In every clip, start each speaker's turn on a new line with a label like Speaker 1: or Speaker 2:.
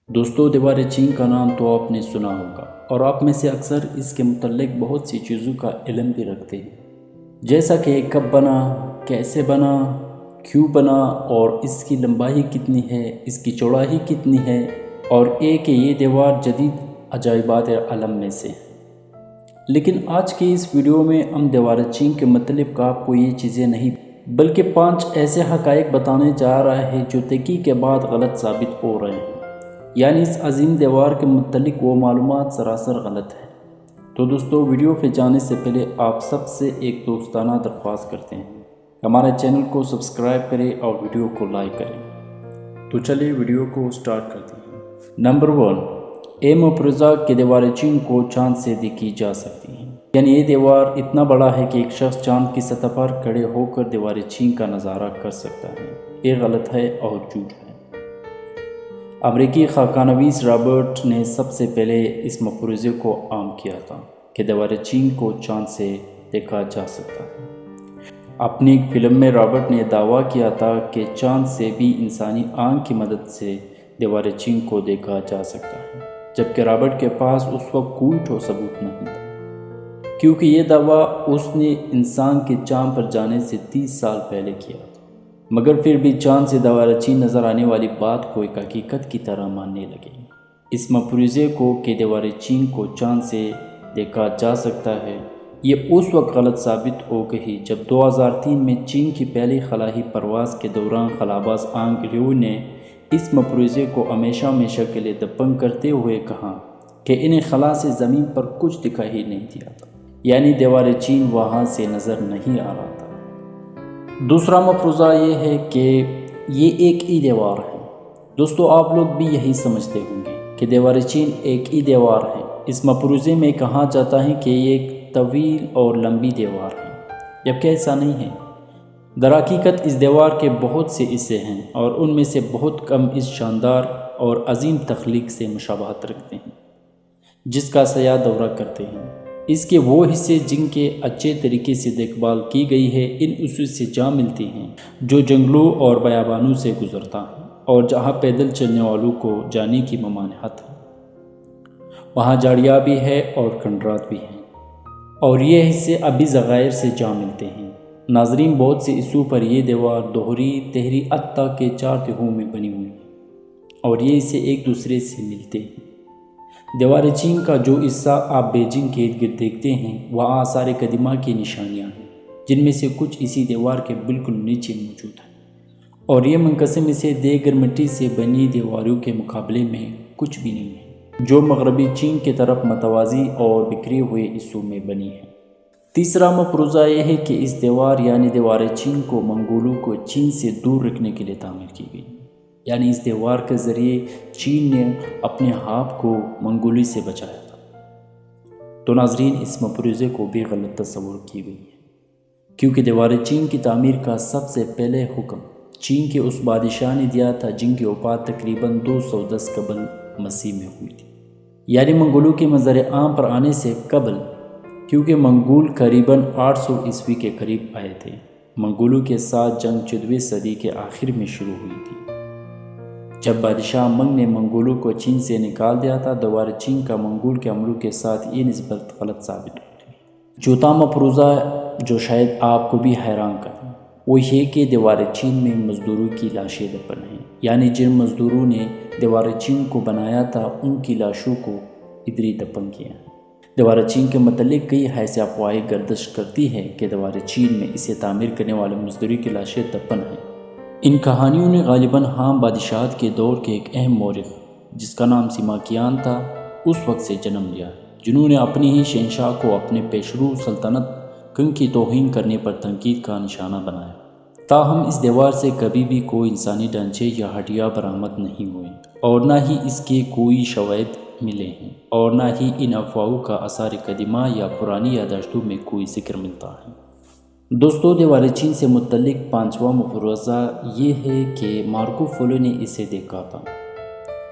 Speaker 1: دوستو دیوار چین کا نام تو آپ نے سنا ہوگا اور آپ میں سے اکثر اس کے متعلق بہت سی چیزوں کا علم بھی رکھتے ہیں، جیسا کہ کب بنا، کیسے بنا، کیوں بنا اور اس کی لمبائی کتنی ہے، اس کی چوڑائی کتنی ہے، اور کہ یہ دیوار جدید عجائبات عالم میں سے ہے۔ لیکن آج کی اس ویڈیو میں ہم دیوار چین کے متعلق آپ کو یہ چیزیں نہیں بلکہ 5 ایسے حقائق بتانے جا رہے ہیں جو تحقیق کے بعد غلط ثابت ہو رہے ہیں، یعنی اس عظیم دیوار کے متعلق وہ معلومات سراسر غلط ہے۔ تو دوستو ویڈیو پہ جانے سے پہلے آپ سب سے ایک دوستانہ درخواست کرتے ہیں، ہمارے چینل کو سبسکرائب کریں اور ویڈیو کو لائک کریں۔ تو چلیے ویڈیو کو سٹارٹ کرتے ہیں۔ نمبر 1، مفروضہ کہ دیوار چین کو چاند سے دیکھی جا سکتی ہے، یعنی یہ دیوار اتنا بڑا ہے کہ ایک شخص چاند کی سطح پر کھڑے ہو کر دیوار چین کا نظارہ کر سکتا ہے۔ یہ غلط ہے اور جھوٹ ہے۔ امریکی خاکہ نویس رابرٹ نے سب سے پہلے اس مفروضے کو عام کیا تھا کہ دیوار چین کو چاند سے دیکھا جا سکتا ہے۔ اپنی ایک فلم میں رابرٹ نے دعویٰ کیا تھا کہ چاند سے بھی انسانی آنکھ کی مدد سے دیوار چین کو دیکھا جا سکتا ہے، جبکہ رابرٹ کے پاس اس وقت کوئی ٹھوس ثبوت نہیں تھا، کیونکہ یہ دعویٰ اس نے انسان کے چاند پر جانے سے 30 سال پہلے کیا تھا۔ مگر پھر بھی چاند سے دیوار چین نظر آنے والی بات کو ایک حقیقت کی طرح ماننے لگے۔ اس مفروضے کو کہ دیوار چین کو چاند سے دیکھا جا سکتا ہے، یہ اس وقت غلط ثابت ہو گئی جب 2003 میں چین کی پہلی خلائی پرواز کے دوران خلاباز آنگ ریو نے اس مفروضے کو ہمیشہ کے لیے دفن کرتے ہوئے کہا کہ انہیں خلا سے زمین پر کچھ دکھائی نہیں دیا تھا، یعنی دیوار چین وہاں سے نظر نہیں آ رہا تھا۔ دوسرا مفروضہ یہ ہے کہ یہ ایک ہی دیوار ہے۔ دوستو آپ لوگ بھی یہی سمجھتے ہوں گے کہ دیوار چین ایک ہی دیوار ہے۔ اس مفروضے میں کہا جاتا ہے کہ یہ ایک طویل اور لمبی دیوار ہے، جبکہ ایسا نہیں ہے۔ درحقیقت اس دیوار کے بہت سے حصے ہیں اور ان میں سے بہت کم اس شاندار اور عظیم تخلیق سے مشابہت رکھتے ہیں جس کا سیاح دورہ کرتے ہیں۔ اس کے وہ حصے جن کے اچھے طریقے سے دیکھ بھال کی گئی ہے ان اصول سے جا ملتے ہیں جو جنگلوں اور بیابانوں سے گزرتا ہے، اور جہاں پیدل چلنے والوں کو جانے کی ممانعت ہے وہاں جھاڑیاں بھی ہے اور کھنڈرات بھی ہیں، اور یہ حصے ابھی ذخائر سے جا ملتے ہیں۔ ناظرین، بہت سے حصوں پر یہ دیوار دوہری تہری حتیٰ کے 4 تہوں میں بنی ہوئی ہے اور یہ حصے ایک دوسرے سے ملتے ہیں۔ دیوار چین کا جو حصہ آپ بیجنگ کے ارد گرد دیکھتے ہیں وہاں آثار قدیمہ کی نشانیاں ہیں، جن میں سے کچھ اسی دیوار کے بالکل نیچے موجود ہیں، اور یہ منقسم اسے دیگر مٹی سے بنی دیواروں کے مقابلے میں کچھ بھی نہیں ہے جو مغربی چین کی طرف متوازی اور بکھرے ہوئے حصوں میں بنی ہے۔ تیسرا مفروضہ یہ ہے کہ اس دیوار یعنی دیوار چین کو منگولوں کو چین سے دور رکھنے کے لیے تعمیر کی گئی، یعنی اس دیوار کے ذریعے چین نے اپنے آپ کو منگولی سے بچایا تھا۔ تو ناظرین، اس مفروضے کو بھی غلط تصور کی گئی ہے، کیونکہ دیوار چین کی تعمیر کا سب سے پہلے حکم چین کے اس بادشاہ نے دیا تھا جن کی وفات تقریباً 210 قبل مسیح میں ہوئی تھی، یعنی منگولوں کے منظر عام پر آنے سے قبل، کیونکہ منگول قریباً 800 عیسوی کے قریب آئے تھے۔ منگولوں کے ساتھ جنگ 14ویں صدی کے آخر میں شروع ہوئی تھی، جب بادشاہ منگ نے منگولوں کو چین سے نکال دیا تھا۔ دیوار چین کا منگول کے حملوں کے ساتھ یہ نسبت غلط ثابت ہوتی ہے۔ چوتھا مفروضہ جو شاید آپ کو بھی حیران کرے وہ یہ کہ دیوار چین میں مزدوروں کی لاشیں دفن ہیں، یعنی جن مزدوروں نے دیوار چین کو بنایا تھا ان کی لاشوں کو ادھر دفن کیا ہے۔ دیوار چین کے متعلق کئی ایسے افواہیں گردش کرتی ہیں کہ دیوار چین میں اسے تعمیر کرنے والے مزدوروں کی لاشیں دفن ہیں۔ ان کہانیوں نے غالباً ہان بادشاہت کے دور کے ایک اہم مورخ جس کا نام سیما کیان تھا اس وقت سے جنم لیا ہے، جنہوں نے اپنی ہی شہنشاہ کو اپنے پیشرو سلطنت کنگ کی توہین کرنے پر تنقید کا نشانہ بنایا۔ تاہم اس دیوار سے کبھی بھی کوئی انسانی ڈھانچے یا ہڈیاں برآمد نہیں ہوئے اور نہ ہی اس کے کوئی شواہد ملے ہیں، اور نہ ہی ان افواہوں کا آثار قدیمہ یا پرانی یادداشتوں میں کوئی ذکر ملتا ہے۔ دوستو، دیوار چین سے متعلق 5واں مفروضہ یہ ہے کہ مارکو پولو نے اسے دیکھا تھا۔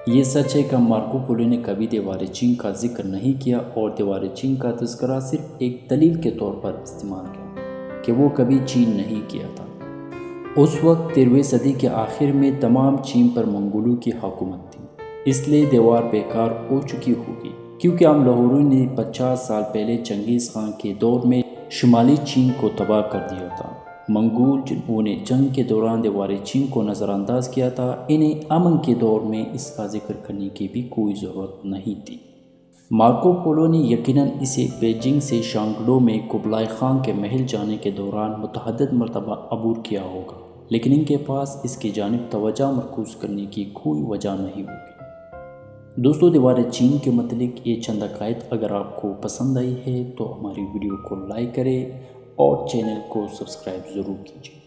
Speaker 1: یہ سچ ہے کہ مارکو پولو نے کبھی دیوار چین کا ذکر نہیں کیا اور دیوار چین کا تذکرہ صرف ایک دلیل کے طور پر استعمال کیا کہ وہ کبھی چین نہیں کیا تھا۔ اس وقت 13ویں صدی کے آخر میں تمام چین پر منگولوں کی حکومت تھی، اس لیے دیوار بیکار ہو چکی ہوگی، کیونکہ عام لاہوریوں نے 50 سال پہلے چنگیز خان کے دور میں شمالی چین کو تباہ کر دیا تھا۔ منگول جنہوں نے جنگ کے دوران دیوار چین کو نظر انداز کیا تھا، انہیں امن کے دور میں اس کا ذکر کرنے کی بھی کوئی ضرورت نہیں تھی۔ مارکو پولو نے یقیناً اسے بیجنگ سے شانگڈو میں کبلائی خان کے محل جانے کے دوران متعدد مرتبہ عبور کیا ہوگا، لیکن ان کے پاس اس کی جانب توجہ مرکوز کرنے کی کوئی وجہ نہیں ہوگی۔ دوستو، دیوار چین کے متعلق یہ چند عقائد اگر آپ کو پسند آئی ہے تو ہماری ویڈیو کو لائک کریں اور چینل کو سبسکرائب ضرور کیجیے۔